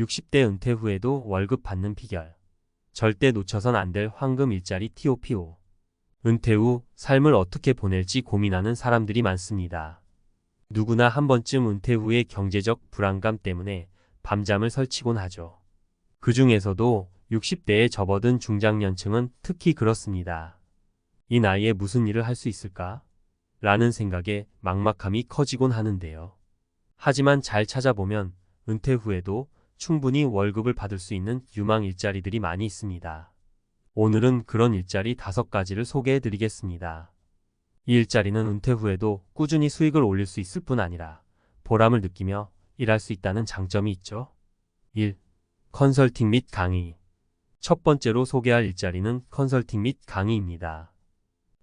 60대 은퇴 후에도 월급 받는 비결. 절대 놓쳐선 안 될 황금 일자리 TOPO. 은퇴 후 삶을 어떻게 보낼지 고민하는 사람들이 많습니다. 누구나 한 번쯤 은퇴 후의 경제적 불안감 때문에 밤잠을 설치곤 하죠. 그 중에서도 60대에 접어든 중장년층은 특히 그렇습니다. 이 나이에 무슨 일을 할 수 있을까? 라는 생각에 막막함이 커지곤 하는데요. 하지만 잘 찾아보면 은퇴 후에도 충분히 월급을 받을 수 있는 유망 일자리들이 많이 있습니다. 오늘은 그런 일자리 5가지를 소개해 드리겠습니다. 이 일자리는 은퇴 후에도 꾸준히 수익을 올릴 수 있을 뿐 아니라 보람을 느끼며 일할 수 있다는 장점이 있죠. 1. 컨설팅 및 강의. 첫 번째로 소개할 일자리는 컨설팅 및 강의입니다.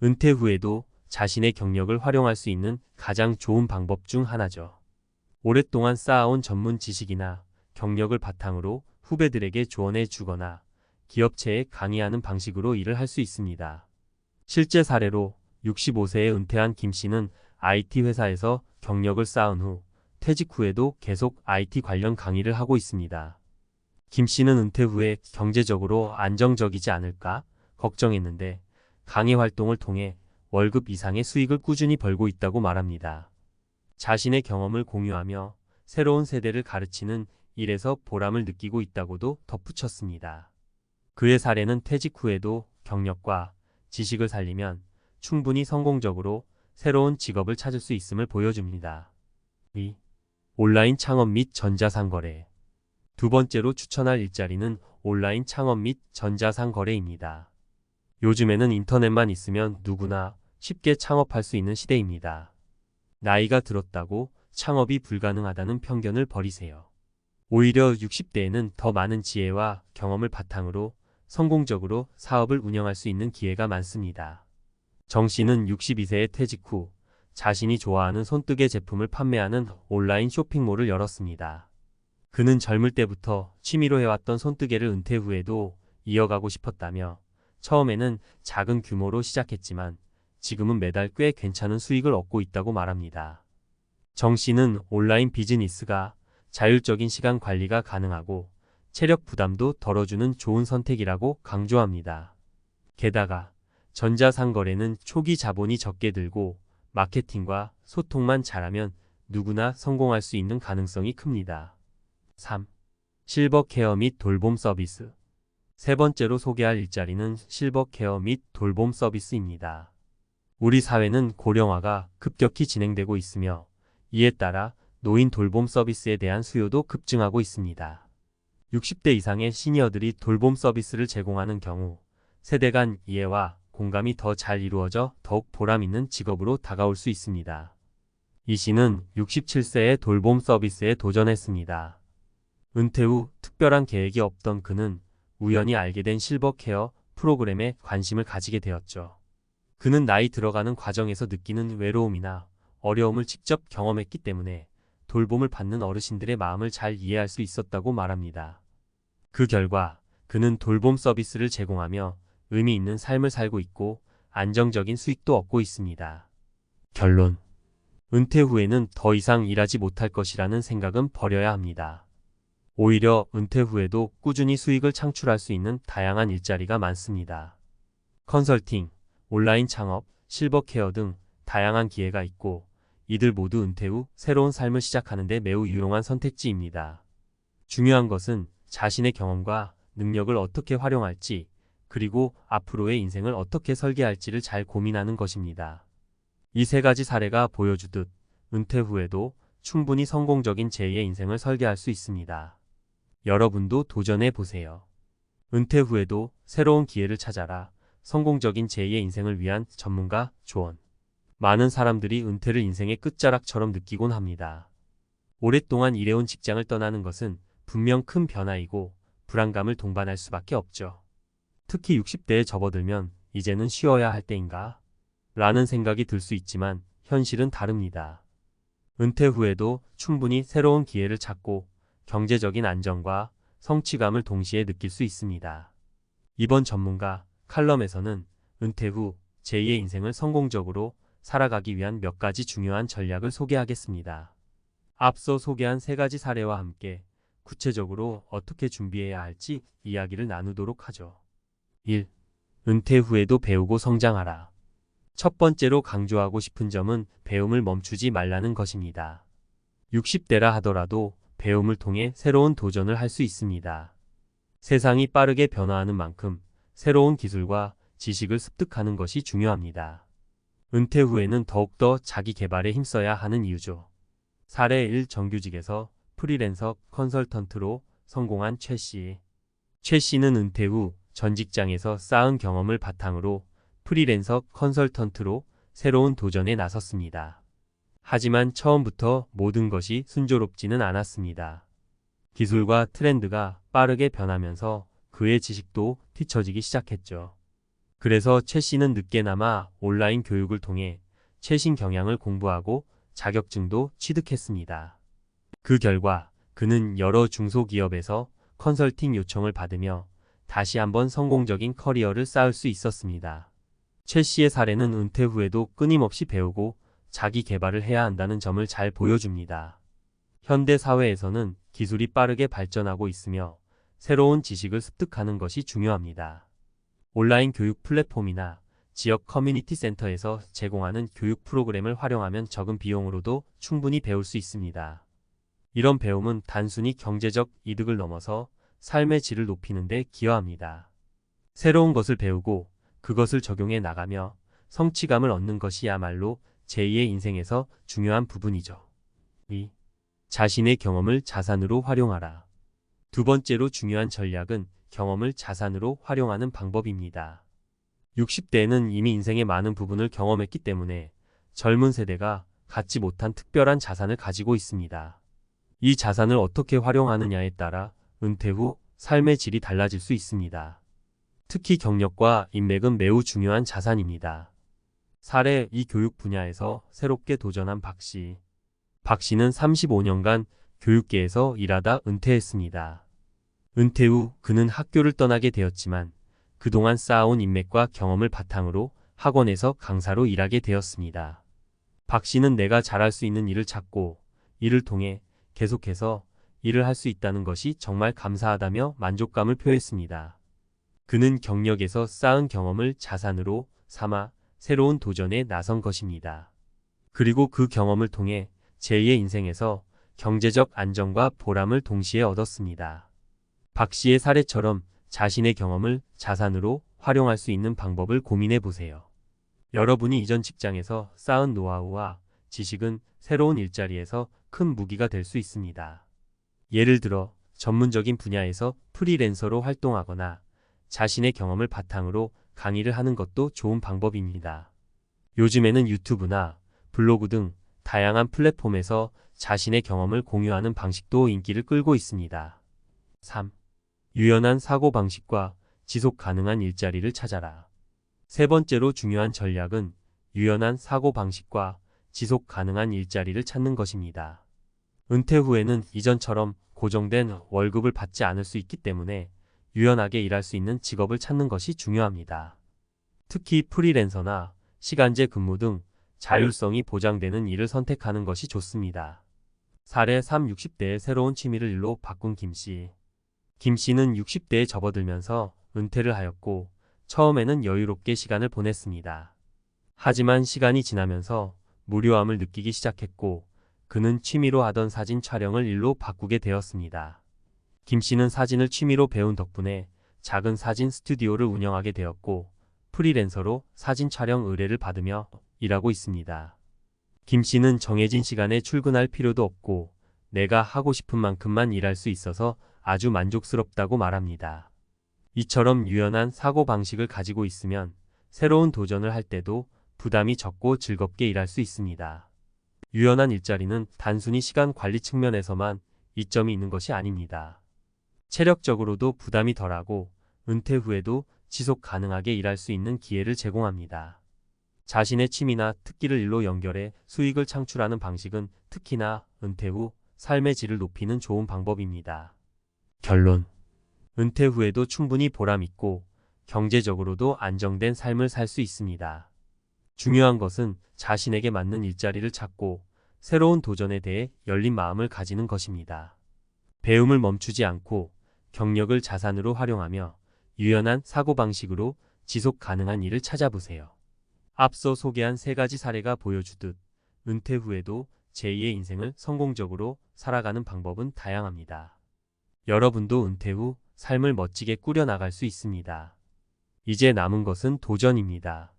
은퇴 후에도 자신의 경력을 활용할 수 있는 가장 좋은 방법 중 하나죠. 오랫동안 쌓아온 전문 지식이나 경력을 바탕으로 후배들에게 조언해 주거나 기업체에 강의하는 방식으로 일을 할 수 있습니다. 실제 사례로 65세에 은퇴한 김 씨는 IT 회사에서 경력을 쌓은 후 퇴직 후에도 계속 IT 관련 강의를 하고 있습니다. 김 씨는 은퇴 후에 경제적으로 안정적이지 않을까 걱정했는데 강의 활동을 통해 월급 이상의 수익을 꾸준히 벌고 있다고 말합니다. 자신의 경험을 공유하며 새로운 세대를 가르치는 일에서 보람을 느끼고 있다고도 덧붙였습니다. 그의 사례는 퇴직 후에도 경력과 지식을 살리면 충분히 성공적으로 새로운 직업을 찾을 수 있음을 보여줍니다. 2. 온라인 창업 및 전자상거래. 두 번째로 추천할 일자리는 온라인 창업 및 전자상거래입니다. 요즘에는 인터넷만 있으면 누구나 쉽게 창업할 수 있는 시대입니다. 나이가 들었다고 창업이 불가능하다는 편견을 버리세요. 오히려 60대에는 더 많은 지혜와 경험을 바탕으로 성공적으로 사업을 운영할 수 있는 기회가 많습니다. 정 씨는 62세에 퇴직 후 자신이 좋아하는 손뜨개 제품을 판매하는 온라인 쇼핑몰을 열었습니다. 그는 젊을 때부터 취미로 해왔던 손뜨개를 은퇴 후에도 이어가고 싶었다며 처음에는 작은 규모로 시작했지만 지금은 매달 꽤 괜찮은 수익을 얻고 있다고 말합니다. 정 씨는 온라인 비즈니스가 자율적인 시간 관리가 가능하고 체력 부담도 덜어주는 좋은 선택이라고 강조합니다. 게다가 전자상거래는 초기 자본이 적게 들고 마케팅과 소통만 잘하면 누구나 성공할 수 있는 가능성이 큽니다. 3. 실버 케어 및 돌봄 서비스. 세 번째로 소개할 일자리는 실버 케어 및 돌봄 서비스입니다. 우리 사회는 고령화가 급격히 진행되고 있으며 이에 따라 노인 돌봄 서비스에 대한 수요도 급증하고 있습니다. 60대 이상의 시니어들이 돌봄 서비스를 제공하는 경우 세대 간 이해와 공감이 더 잘 이루어져 더욱 보람 있는 직업으로 다가올 수 있습니다. 이 씨는 67세에 돌봄 서비스에 도전했습니다. 은퇴 후 특별한 계획이 없던 그는 우연히 알게 된 실버 케어 프로그램에 관심을 가지게 되었죠. 그는 나이 들어가는 과정에서 느끼는 외로움이나 어려움을 직접 경험했기 때문에 돌봄을 받는 어르신들의 마음을 잘 이해할 수 있었다고 말합니다. 그 결과 그는 돌봄 서비스를 제공하며 의미 있는 삶을 살고 있고 안정적인 수익도 얻고 있습니다. 결론. 은퇴 후에는 더 이상 일하지 못할 것이라는 생각은 버려야 합니다. 오히려 은퇴 후에도 꾸준히 수익을 창출할 수 있는 다양한 일자리가 많습니다. 컨설팅, 온라인 창업, 실버 케어 등 다양한 기회가 있고 이들 모두 은퇴 후 새로운 삶을 시작하는 데 매우 유용한 선택지입니다. 중요한 것은 자신의 경험과 능력을 어떻게 활용할지 그리고 앞으로의 인생을 어떻게 설계할지를 잘 고민하는 것입니다. 이 3가지 사례가 보여주듯 은퇴 후에도 충분히 성공적인 제2의 인생을 설계할 수 있습니다. 여러분도 도전해 보세요. 은퇴 후에도 새로운 기회를 찾아라. 성공적인 제2의 인생을 위한 전문가 조언. 많은 사람들이 은퇴를 인생의 끝자락처럼 느끼곤 합니다. 오랫동안 일해온 직장을 떠나는 것은 분명 큰 변화이고 불안감을 동반할 수밖에 없죠. 특히 60대에 접어들면 이제는 쉬어야 할 때인가? 라는 생각이 들 수 있지만 현실은 다릅니다. 은퇴 후에도 충분히 새로운 기회를 찾고 경제적인 안정과 성취감을 동시에 느낄 수 있습니다. 이번 전문가 칼럼에서는 은퇴 후 제2의 인생을 성공적으로 살아가기 위한 몇 가지 중요한 전략을 소개하겠습니다. 앞서 소개한 3가지 사례와 함께 구체적으로 어떻게 준비해야 할지 이야기를 나누도록 하죠. 1. 은퇴 후에도 배우고 성장하라. 첫 번째로 강조하고 싶은 점은 배움을 멈추지 말라는 것입니다. 60대라 하더라도 배움을 통해 새로운 도전을 할 수 있습니다. 세상이 빠르게 변화하는 만큼 새로운 기술과 지식을 습득하는 것이 중요합니다. 은퇴 후에는 더욱더 자기 개발에 힘써야 하는 이유죠. 사례 1. 정규직에서 프리랜서 컨설턴트로 성공한 최 씨. 최 씨는 은퇴 후 전 직장에서 쌓은 경험을 바탕으로 프리랜서 컨설턴트로 새로운 도전에 나섰습니다. 하지만 처음부터 모든 것이 순조롭지는 않았습니다. 기술과 트렌드가 빠르게 변하면서 그의 지식도 뒤처지기 시작했죠. 그래서 최 씨는 늦게나마 온라인 교육을 통해 최신 경향을 공부하고 자격증도 취득했습니다. 그 결과 그는 여러 중소기업에서 컨설팅 요청을 받으며 다시 한번 성공적인 커리어를 쌓을 수 있었습니다. 최 씨의 사례는 은퇴 후에도 끊임없이 배우고 자기 개발을 해야 한다는 점을 잘 보여줍니다. 현대 사회에서는 기술이 빠르게 발전하고 있으며 새로운 지식을 습득하는 것이 중요합니다. 온라인 교육 플랫폼이나 지역 커뮤니티 센터에서 제공하는 교육 프로그램을 활용하면 적은 비용으로도 충분히 배울 수 있습니다. 이런 배움은 단순히 경제적 이득을 넘어서 삶의 질을 높이는 데 기여합니다. 새로운 것을 배우고 그것을 적용해 나가며 성취감을 얻는 것이야말로 제2의 인생에서 중요한 부분이죠. 2. 자신의 경험을 자산으로 활용하라. 두 번째로 중요한 전략은 경험을 자산으로 활용하는 방법입니다. 60대에는 이미 인생의 많은 부분을 경험했기 때문에 젊은 세대가 갖지 못한 특별한 자산을 가지고 있습니다. 이 자산을 어떻게 활용하느냐에 따라 은퇴 후 삶의 질이 달라질 수 있습니다. 특히 경력과 인맥은 매우 중요한 자산입니다. 사례 2. 교육 분야에서 새롭게 도전한 박 씨. 박 씨는 35년간 교육계에서 일하다 은퇴했습니다. 은퇴 후 그는 학교를 떠나게 되었지만 그동안 쌓아온 인맥과 경험을 바탕으로 학원에서 강사로 일하게 되었습니다. 박 씨는 내가 잘할 수 있는 일을 찾고 이를 통해 계속해서 일을 할 수 있다는 것이 정말 감사하다며 만족감을 표했습니다. 그는 경력에서 쌓은 경험을 자산으로 삼아 새로운 도전에 나선 것입니다. 그리고 그 경험을 통해 제2의 인생에서 경제적 안정과 보람을 동시에 얻었습니다. 박 씨의 사례처럼 자신의 경험을 자산으로 활용할 수 있는 방법을 고민해 보세요. 여러분이 이전 직장에서 쌓은 노하우와 지식은 새로운 일자리에서 큰 무기가 될 수 있습니다. 예를 들어 전문적인 분야에서 프리랜서로 활동하거나 자신의 경험을 바탕으로 강의를 하는 것도 좋은 방법입니다. 요즘에는 유튜브나 블로그 등 다양한 플랫폼에서 자신의 경험을 공유하는 방식도 인기를 끌고 있습니다. 3. 유연한 사고방식과 지속 가능한 일자리를 찾아라. 세 번째로 중요한 전략은 유연한 사고방식과 지속 가능한 일자리를 찾는 것입니다. 은퇴 후에는 이전처럼 고정된 월급을 받지 않을 수 있기 때문에 유연하게 일할 수 있는 직업을 찾는 것이 중요합니다. 특히 프리랜서나 시간제 근무 등 자율성이 보장되는 일을 선택하는 것이 좋습니다. 사례 3. 60대의 새로운 취미를 일로 바꾼 김 씨. 김 씨는 60대에 접어들면서 은퇴를 하였고 처음에는 여유롭게 시간을 보냈습니다. 하지만 시간이 지나면서 무료함을 느끼기 시작했고 그는 취미로 하던 사진 촬영을 일로 바꾸게 되었습니다. 김 씨는 사진을 취미로 배운 덕분에 작은 사진 스튜디오를 운영하게 되었고 프리랜서로 사진 촬영 의뢰를 받으며 일하고 있습니다. 김 씨는 정해진 시간에 출근할 필요도 없고 내가 하고 싶은 만큼만 일할 수 있어서 아주 만족스럽다고 말합니다. 이처럼 유연한 사고방식을 가지고 있으면 새로운 도전을 할 때도 부담이 적고 즐겁게 일할 수 있습니다. 유연한 일자리는 단순히 시간 관리 측면에서만 이점이 있는 것이 아닙니다. 체력적으로도 부담이 덜하고 은퇴 후에도 지속 가능하게 일할 수 있는 기회를 제공합니다. 자신의 취미나 특기를 일로 연결해 수익을 창출하는 방식은 특히나 은퇴 후 삶의 질을 높이는 좋은 방법입니다. 결론. 은퇴 후에도 충분히 보람 있고 경제적으로도 안정된 삶을 살 수 있습니다. 중요한 것은 자신에게 맞는 일자리를 찾고 새로운 도전에 대해 열린 마음을 가지는 것입니다. 배움을 멈추지 않고 경력을 자산으로 활용하며 유연한 사고방식으로 지속 가능한 일을 찾아보세요. 앞서 소개한 3가지 사례가 보여주듯 은퇴 후에도 제2의 인생을 성공적으로 살아가는 방법은 다양합니다. 여러분도 은퇴 후 삶을 멋지게 꾸려나갈 수 있습니다. 이제 남은 것은 도전입니다.